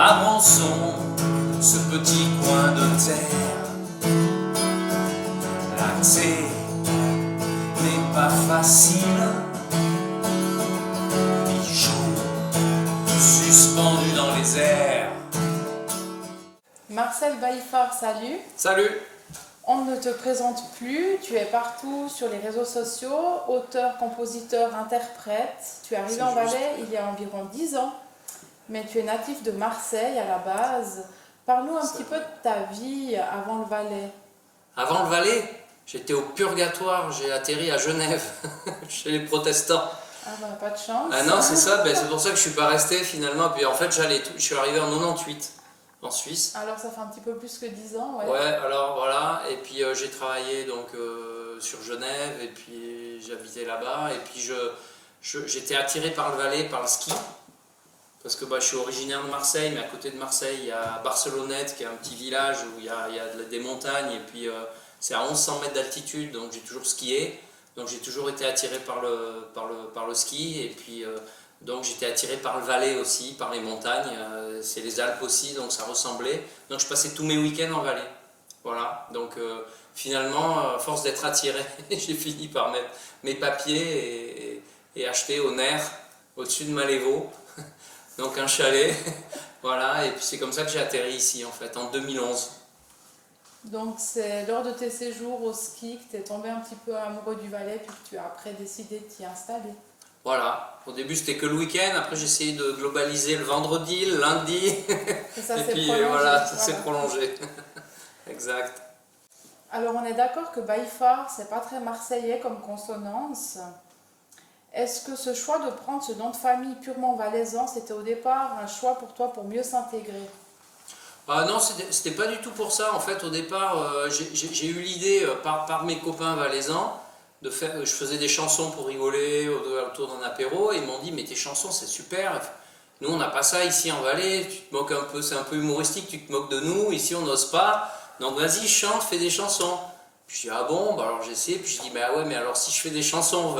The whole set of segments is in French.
à Branson, ce petit coin de terre. L'accès n'est pas facile. Bijoux suspendus dans les airs. Marcel Baillifard, salut. Salut. On ne te présente plus, tu es partout sur les réseaux sociaux, auteur, compositeur, interprète. Tu es arrivé en Valais il y a environ 10 ans, mais tu es natif de Marseille à la base. Parle-nous un petit peu de ta vie avant le Valais. Avant le Valais, j'étais au purgatoire, j'ai atterri à Genève, chez les protestants. Ah bah pas de chance. Ah non, c'est ça, c'est pour ça que je suis pas resté finalement. Puis en fait, je suis arrivé en 98 en Suisse. Alors ça fait un petit peu plus que 10 ans, ouais. Ouais, alors voilà, et puis j'ai travaillé donc sur Genève, et puis j'habitais là-bas, et puis j'étais attiré par le Valais, par le ski, parce que je suis originaire de Marseille, mais à côté de Marseille, il y a Barcelonnette, qui est un petit village où il y a des montagnes, et puis c'est à 1100 mètres d'altitude, donc j'ai toujours skié, donc j'ai toujours été attiré par le ski, et puis donc j'étais attiré par le Valais aussi, par les montagnes, c'est les Alpes aussi, donc ça ressemblait. Donc je passais tous mes week-ends en Valais. Voilà, donc finalement, à force d'être attiré, j'ai fini par mettre mes papiers et acheter au Nerf, au-dessus de Malévo, donc un chalet. Voilà, et puis c'est comme ça que j'ai atterri ici en fait, en 2011. Donc c'est lors de tes séjours au ski que tu es tombé un petit peu amoureux du Valais, puis que tu as après décidé de t'y installer. Voilà, au début c'était que le week-end, après j'ai essayé de globaliser le vendredi, le lundi, Et ça et s'est puis prolongé. voilà, ça s'est prolongé. Exact. Alors on est d'accord que Baillifard, c'est pas très marseillais comme consonance. Est-ce que ce choix de prendre ce nom de famille purement valaisan, c'était au départ un choix pour toi pour mieux s'intégrer? Ah non, c'était pas du tout pour ça. En fait, au départ, j'ai eu l'idée par mes copains valaisans de faire. Je faisais des chansons pour rigoler autour d'un apéro, et ils m'ont dit mais tes chansons c'est super. Nous on n'a pas ça ici en Valais. Tu te moques un peu, c'est un peu humoristique. Tu te moques de nous. Ici on n'ose pas. Donc vas-y chante, fais des chansons. Puis je dis ah bon, alors j'ai essayé. Puis je dis ah ouais mais alors si je fais des chansons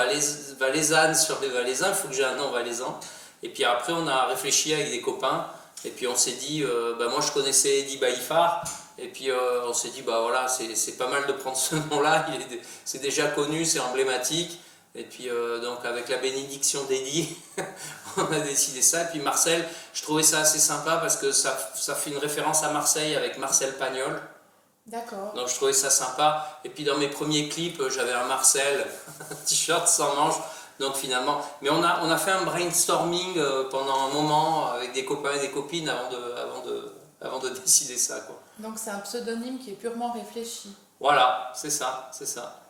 valaisannes sur les Valaisans, il faut que j'ai un nom valaisan. Et puis après on a réfléchi avec des copains. Et puis on s'est dit, moi je connaissais Eddie Baillifard, et puis on s'est dit, voilà, c'est pas mal de prendre ce nom-là, c'est déjà connu, c'est emblématique. Et puis donc avec la bénédiction d'Eddie, on a décidé ça. Et puis Marcel, je trouvais ça assez sympa parce que ça fait une référence à Marseille avec Marcel Pagnol. D'accord. Donc je trouvais ça sympa. Et puis dans mes premiers clips, j'avais un Marcel, un t-shirt sans manches. Donc finalement, mais on a fait un brainstorming pendant un moment avec des copains et des copines avant de décider ça, quoi. Donc c'est un pseudonyme qui est purement réfléchi. Voilà, c'est ça, c'est ça.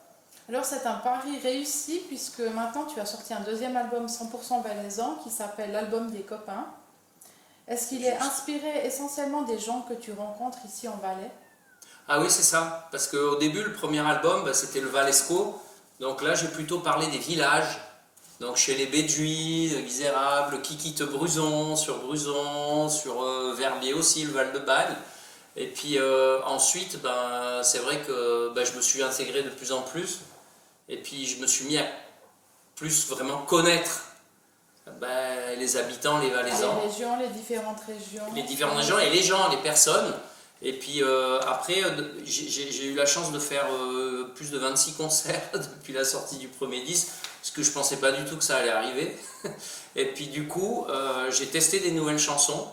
Alors c'est un pari réussi puisque maintenant tu as sorti un deuxième album 100% valaisan qui s'appelle l'album des copains. Est-ce qu'il est inspiré essentiellement des gens que tu rencontres ici en Valais? Ah oui, c'est ça, parce qu'au début, le premier album, c'était le Valesco. Donc là, j'ai plutôt parlé des villages. Donc chez les Béduits, Misérables, Quiquite-Bruzon, sur Verbier aussi, le Val-de-Bagne. Et puis ensuite, c'est vrai que je me suis intégré de plus en plus. Et puis je me suis mis à plus vraiment connaître les habitants, les Valaisans. Les régions, les différentes régions. Les différentes régions et les gens, les personnes. Et puis après, j'ai eu la chance de faire plus de 26 concerts depuis la sortie du premier disque, parce que je ne pensais pas du tout que ça allait arriver. Et puis du coup, j'ai testé des nouvelles chansons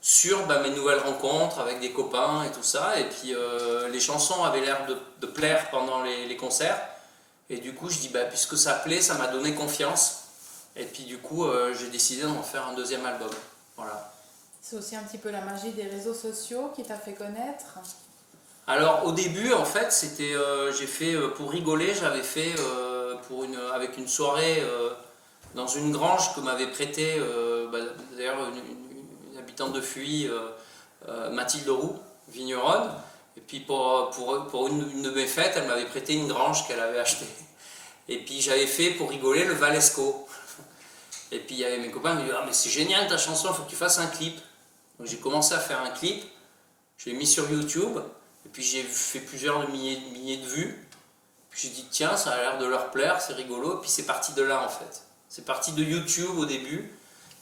sur mes nouvelles rencontres avec des copains et tout ça. Et puis les chansons avaient l'air de plaire pendant les concerts. Et du coup, je dis, puisque ça plaît, ça m'a donné confiance. Et puis du coup, j'ai décidé d'en faire un deuxième album. Voilà. C'est aussi un petit peu la magie des réseaux sociaux qui t'a fait connaître. Alors au début en fait c'était j'ai fait pour rigoler, j'avais fait avec une soirée dans une grange que m'avait prêté d'ailleurs une habitante de Fuy, Mathilde Roux, vigneronne. Et puis pour une de mes fêtes, elle m'avait prêté une grange qu'elle avait achetée. Et puis j'avais fait pour rigoler le Valesco. Et puis il y avait mes copains qui me disaient ah mais c'est génial ta chanson, il faut que tu fasses un clip. Donc j'ai commencé à faire un clip, je l'ai mis sur YouTube, et puis j'ai fait plusieurs milliers de vues. Puis j'ai dit tiens, ça a l'air de leur plaire, c'est rigolo, et puis c'est parti de là en fait. C'est parti de YouTube au début,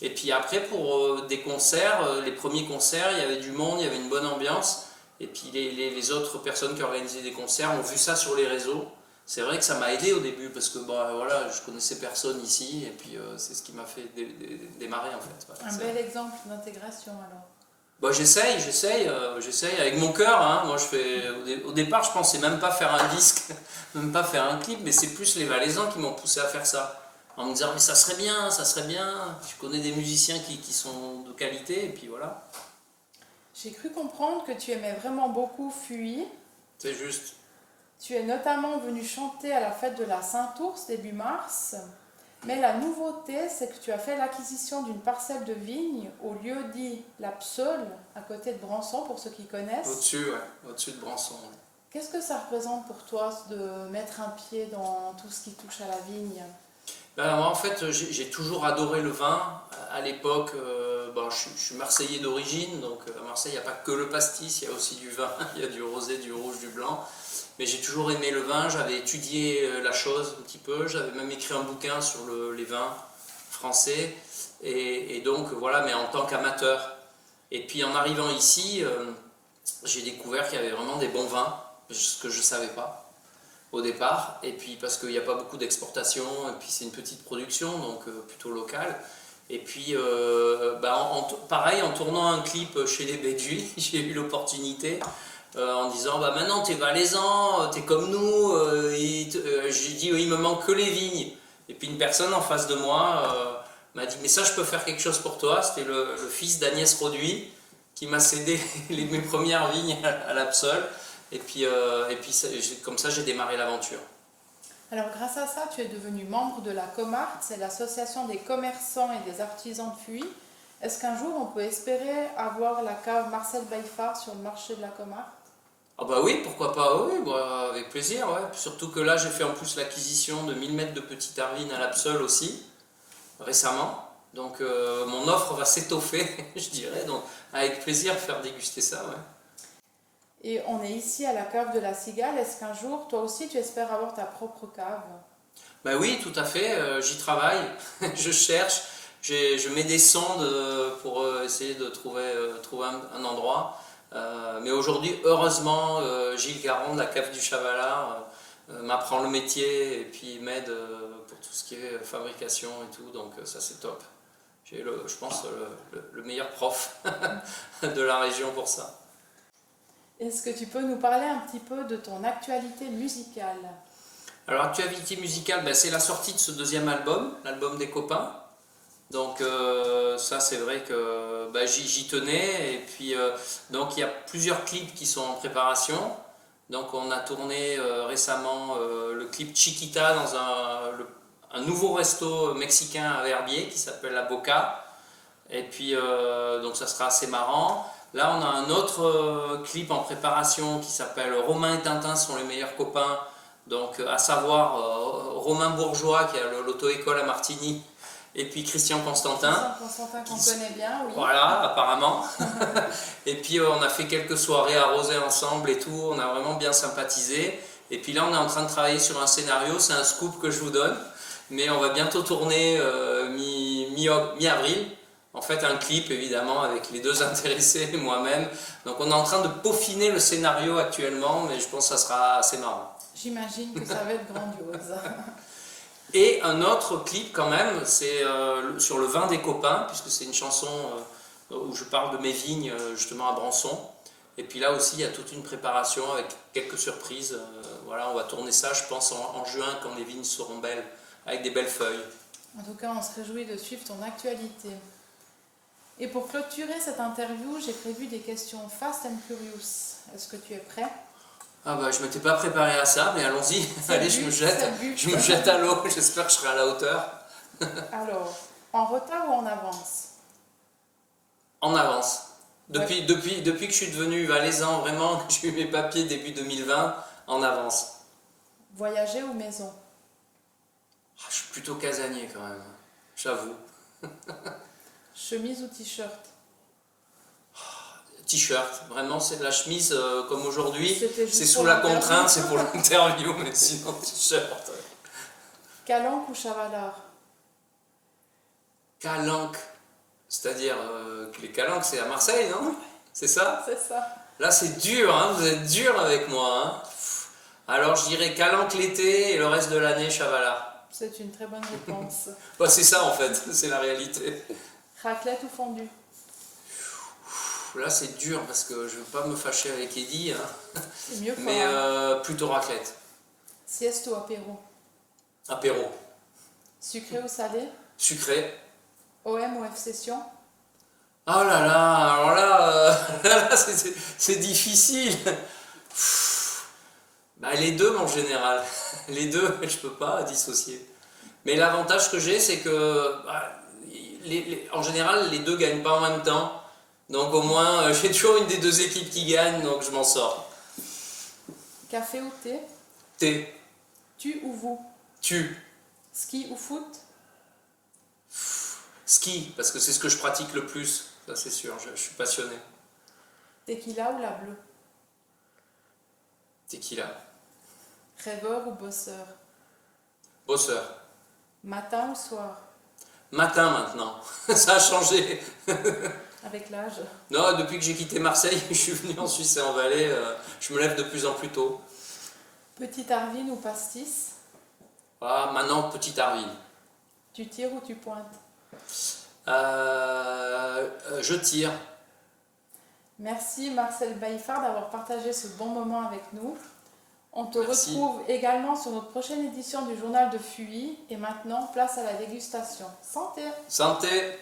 Et puis après, pour des concerts, les premiers concerts, il y avait du monde, il y avait une bonne ambiance. Et puis les autres personnes qui organisaient des concerts ont vu ça sur les réseaux. C'est vrai que ça m'a aidé au début parce que bah, voilà, je connaissais personne ici et puis c'est ce qui m'a fait démarrer en fait. Voilà, Un bel exemple d'intégration alors. Bah, j'essaye avec mon cœur. Hein. Moi, au départ, je pensais même pas faire un disque, même pas faire un clip, mais c'est plus les Valaisans qui m'ont poussé à faire ça. En me disant, mais ça serait bien, ça serait bien. Je connais des musiciens qui sont de qualité, et puis voilà. J'ai cru comprendre que tu aimais vraiment beaucoup Fuy. C'est juste. Tu es notamment venu chanter à la fête de la Saint-Ours début mars. Mais la nouveauté, c'est que tu as fait l'acquisition d'une parcelle de vigne au lieu-dit La Pseule, à côté de Branson, pour ceux qui connaissent. Au-dessus, ouais, au-dessus de Branson. Ouais. Qu'est-ce que ça représente pour toi de mettre un pied dans tout ce qui touche à la vigne? Ben, moi, en fait, j'ai toujours adoré le vin. À l'époque, bon, je suis marseillais d'origine, donc à Marseille, il n'y a pas que le pastis, il y a aussi du vin, il y a du rosé, du rouge, du blanc. Mais j'ai toujours aimé le vin, j'avais étudié la chose un petit peu, j'avais même écrit un bouquin sur les vins français. Et donc, voilà, mais en tant qu'amateur. Et puis en arrivant ici, j'ai découvert qu'il y avait vraiment des bons vins, ce que je ne savais pas au départ, et puis parce qu'il n'y a pas beaucoup d'exportation, et puis c'est une petite production, donc plutôt locale. Et puis, pareil, en tournant un clip chez les Béduits, j'ai eu l'opportunité, en disant, bah, maintenant t'es valaisan, t'es comme nous, j'ai dit, il me manque que les vignes. Et puis une personne en face de moi m'a dit, mais ça je peux faire quelque chose pour toi, c'était le fils d'Agnès Roduit, qui m'a cédé mes premières vignes à la Pseule. Et puis comme ça, j'ai démarré l'aventure. Alors grâce à ça, tu es devenu membre de la Comart, c'est l'association des commerçants et des artisans de Fuy. Est-ce qu'un jour on peut espérer avoir la cave Marcel Baillefard sur le marché de la Comart? Ah bah oui, pourquoi pas, oui, bah, avec plaisir. Ouais. Surtout que là, j'ai fait en plus l'acquisition de 1000 mètres de Petite Arvine à la Pseule aussi, récemment. Donc mon offre va s'étoffer, je dirais. Donc avec plaisir faire déguster ça, ouais. Et on est ici à la cave de la Cigale. Est-ce qu'un jour, toi aussi, tu espères avoir ta propre cave? Ben oui, tout à fait, j'y travaille, je cherche, je mets des sondes pour essayer de trouver un endroit. Mais aujourd'hui, heureusement, Gilles Garon de la cave du Chavalard m'apprend le métier et puis m'aide pour tout ce qui est fabrication et tout, donc ça c'est top. J'ai je pense le meilleur prof de la région pour ça. Est-ce que tu peux nous parler un petit peu de ton actualité musicale? Alors, actualité musicale, ben, c'est la sortie de ce deuxième album, l'album des copains. Donc ça, c'est vrai que ben, j'y tenais. Et puis, donc il y a plusieurs clips qui sont en préparation. Donc on a tourné récemment le clip Chiquita dans un nouveau resto mexicain à Verbier qui s'appelle La Boca. Et puis, donc ça sera assez marrant. Là, on a un autre clip en préparation qui s'appelle Romain et Tintin sont les meilleurs copains. Donc, à savoir Romain Bourgeois qui a l'auto-école à Martigny et puis Christian Constantin. Christian Constantin qu'on connaît bien, oui. Voilà, apparemment. Et puis, on a fait quelques soirées arrosées ensemble et tout. On a vraiment bien sympathisé. Et puis là, on est en train de travailler sur un scénario. C'est un scoop que je vous donne. Mais on va bientôt tourner mi-avril. En fait, un clip, évidemment, avec les deux intéressés et moi-même. Donc, on est en train de peaufiner le scénario actuellement, mais je pense que ça sera assez marrant. J'imagine que ça va être grandiose. Et un autre clip, quand même, c'est sur le vin des copains, puisque c'est une chanson où je parle de mes vignes, justement, à Branson. Et puis là aussi, il y a toute une préparation avec quelques surprises. Voilà, on va tourner ça, je pense, en juin, quand les vignes seront belles, avec des belles feuilles. En tout cas, on se réjouit de suivre ton actualité. Et pour clôturer cette interview, j'ai prévu des questions Fast and Curious. Est-ce que tu es prêt? Ah bah je m'étais pas préparé à ça, mais allons-y, allez, je me jette à l'eau, j'espère que je serai à la hauteur. Alors, en retard ou en avance? En avance. Depuis, Ouais. depuis que je suis devenu valaisan, vraiment, que j'ai eu mes papiers début 2020, en avance. Voyager ou maison? Ah, je suis plutôt casanier quand même, j'avoue. Chemise ou t-shirt? T-shirt, vraiment c'est de la chemise comme aujourd'hui, C'était juste c'est pour sous la l'interview. contrainte, c'est pour l'interview, mais sinon t-shirt. Calanque ou Chavalard? Calanque. C'est-à-dire que les calanques, c'est à Marseille, non? C'est ça? C'est ça. Là, c'est dur, hein, vous êtes dur avec moi. Hein. Alors, je dirais calanque l'été et le reste de l'année, Chavala. C'est une très bonne réponse. Bah, c'est ça, en fait, c'est la réalité. Raclette ou fondue? Là, c'est dur parce que je ne veux pas me fâcher avec Eddy, hein. C'est mieux Mais quoi. plutôt raclette. Sieste ou apéro? Apéro. Sucré ou salé? Sucré. OM ou F Session? Oh là là, alors là, là, c'est difficile. Bah, les deux, en général. Les deux, je peux pas dissocier. Mais l'avantage que j'ai, c'est que, bah, en général, les deux gagnent pas en même temps. Donc au moins, j'ai toujours une des deux équipes qui gagne, donc je m'en sors. Café ou thé? Thé. Tu ou vous? Tu. Ski ou foot? Ski, parce que c'est ce que je pratique le plus. Ça, c'est sûr, je suis passionné. Tequila ou la bleue? Tequila. Rêveur ou bosseur? Bosseur. Matin ou soir? Matin maintenant. Ça a changé. Avec l'âge? Non, depuis que j'ai quitté Marseille, je suis venu en Suisse et en Valais, je me lève de plus en plus tôt. Petite Arvine ou pastis? Ah, maintenant, petit Arvin. Tu tires ou tu pointes? Je tire. Merci Marcel Baïfard d'avoir partagé ce bon moment avec nous. On te Merci. retrouve également sur notre prochaine édition du journal de Fuy. Et maintenant, place à la dégustation. Santé! Santé.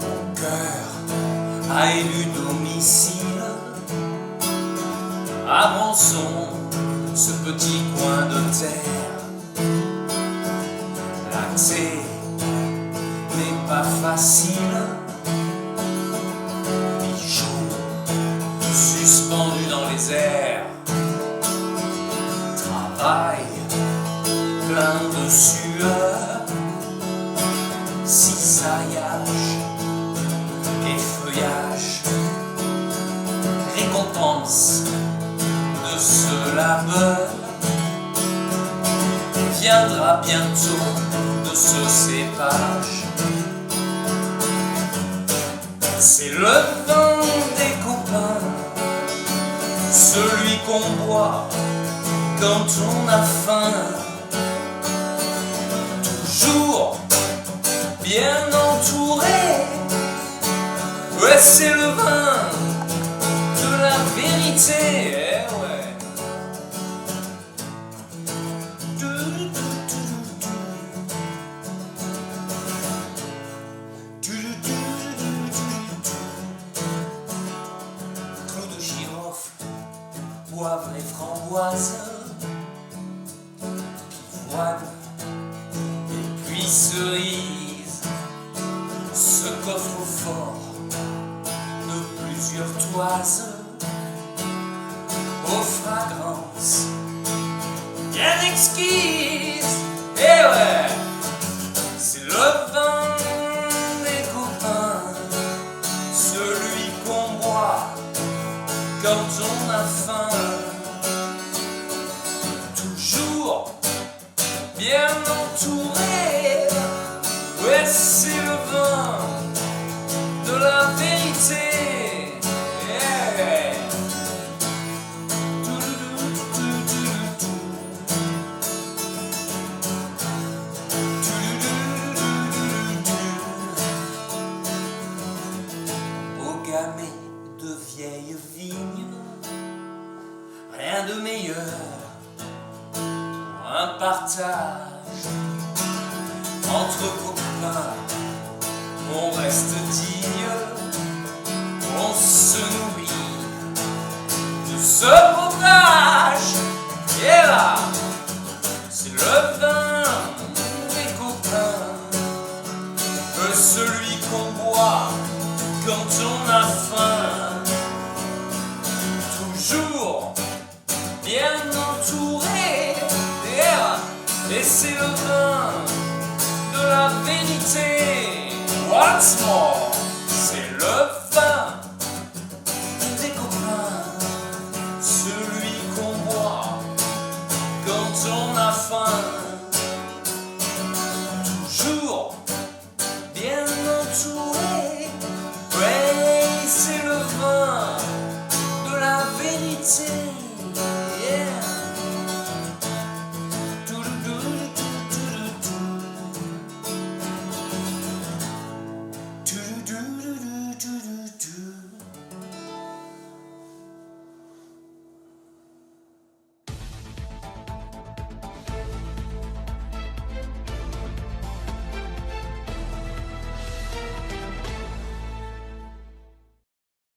Mon cœur a élu domicile à Branson, ce petit coin de terre. L'accès n'est pas facile. Bijoux suspendus dans les airs. Travail plein de sueur. Cisaillage et feuillage. Récompense de ce labeur viendra bientôt de ce cépage. C'est le vin des copains, celui qu'on boit quand on a faim. Toujours bien entouré, ouais, c'est le vin de la vérité, eh ouais. Clou de girofle, poivre et framboise, pivoine et puis cerise, ce coffre-fort de plusieurs toises, aux fragrances bien exquises, et ouais, c'est le vin des copains, celui qu'on boit quand on a faim. Toujours bien entouré, ouais, c'est le vin de la vérité. Yeah. Au gamay de vieilles vignes, rien de meilleur pour un partage entre copains. On reste digne, on se nourrit de ce potage. Et là, c'est le vin des copains, celui qu'on boit quand on a faim. Toujours bien entouré, Et c'est le vin de la vérité. What's more, c'est le vin des copains, celui qu'on boit quand on a faim.